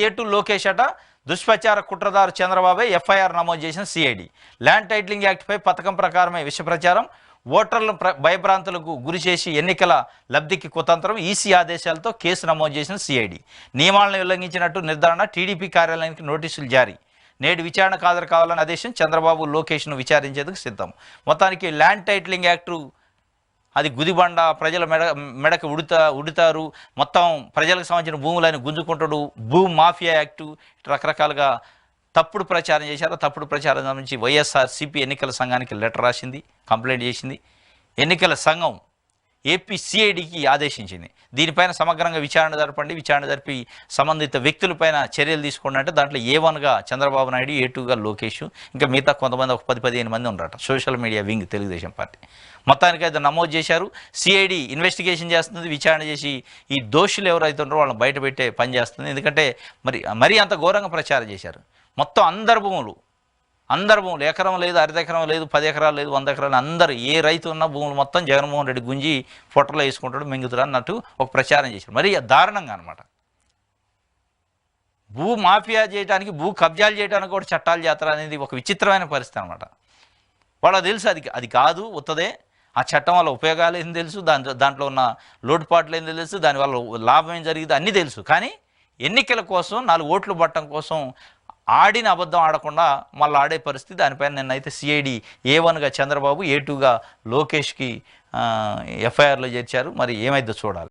A2 Lokesh అట, దుష్ప్రచార కుట్రదారు Chandrababu FIR నమోదు చేసిన సిఐడి. ల్యాండ్ టైటిలింగ్ యాక్ట్పై పథకం ప్రకారమే విష ప్రచారం, ఓటర్లను భయభ్రాంతులకు గురి చేసి ఎన్నికల లబ్ధికి కుతంత్రం, ఈసీ ఆదేశాలతో కేసు నమోదు చేసిన సిఐడి. నియమాలను ఉల్లంఘించినట్టు నిర్ధారణ, టీడీపీ కార్యాలయానికి నోటీసులు జారీ. నేడు విచారణకు హాజరు కావాలని ఆదేశం, చంద్రబాబు లోకేష్ను విచారించేందుకు సిద్ధం. మొత్తానికి ల్యాండ్ టైటిలింగ్ యాక్టు అది గుదిబండ, ప్రజల మెడకు ఉడతారు, మొత్తం ప్రజలకు సంబంధించిన భూములను గుంజుకుంటాడు, భూ మాఫియా యాక్టు, రకరకాలుగా తప్పుడు ప్రచారం చేశారు. తప్పుడు ప్రచారం నుంచి వైఎస్ఆర్సీపీ ఎన్నికల సంఘానికి లెటర్ రాసింది, కంప్లైంట్ చేసింది. ఎన్నికల సంఘం ఏపీ సిఐడికి ఆదేశించింది. దీనిపైన సమగ్రంగా విచారణ జరిపి సంబంధిత వ్యక్తులపైన చర్యలు తీసుకోండి అంటే దాంట్లో A1గా చంద్రబాబు నాయుడు, A2గా లోకేష్, ఇంకా మిగతా కొంతమంది ఒక 10-15 మంది ఉన్నారట. Social media wing Telugu Desam party మొత్తానికి అయితే నమోదు చేశారు. సిఐడి ఇన్వెస్టిగేషన్ చేస్తుంది, విచారణ చేసి ఈ దోషులు ఎవరైతే ఉన్నారో వాళ్ళని బయటపెట్టే పని చేస్తుంది. ఎందుకంటే మరీ అంత ఘోరంగా ప్రచారం చేశారు. మొత్తం అందరు భూములు ఎకరం లేదు, అర్ధ ఎకరం లేదు, 10 ఎకరాలు లేదు, 100 ఎకరాలు, అందరు ఏ రైతు ఉన్న భూములు మొత్తం జగన్మోహన్ రెడ్డి గుంజి పొట్టలో వేసుకుంటాడు, మింగుతాడు అన్నట్టు ఒక ప్రచారం చేశారు. మరి దారుణంగా అనమాట. భూ మాఫియా చేయడానికి, భూ కబ్జాలు చేయడానికి కూడా చట్టాలు చేస్తారు అనేది ఒక విచిత్రమైన పరిస్థితి అనమాట. వాళ్ళకి తెలుసు అది కాదు, ఉత్తదే. ఆ చట్టం వల్ల ఉపయోగాలు ఏం తెలుసు, దాంట్లో ఉన్న లోటుపాట్లు ఏం తెలుసు, దానివల్ల లాభం ఏం జరిగింది అన్నీ తెలుసు. కానీ ఎన్నికల కోసం 4 ఓట్లు పట్టడం కోసం ఆడిన అబద్ధం ఆడకుండా మళ్ళీ ఆడే పరిస్థితి. దానిపైన నిన్నైతే సిఐడి A1గా చంద్రబాబు, A2గా లోకేష్కి ఎఫ్ఐఆర్లో చేర్చారు. మరి ఏమైందో చూడాలి.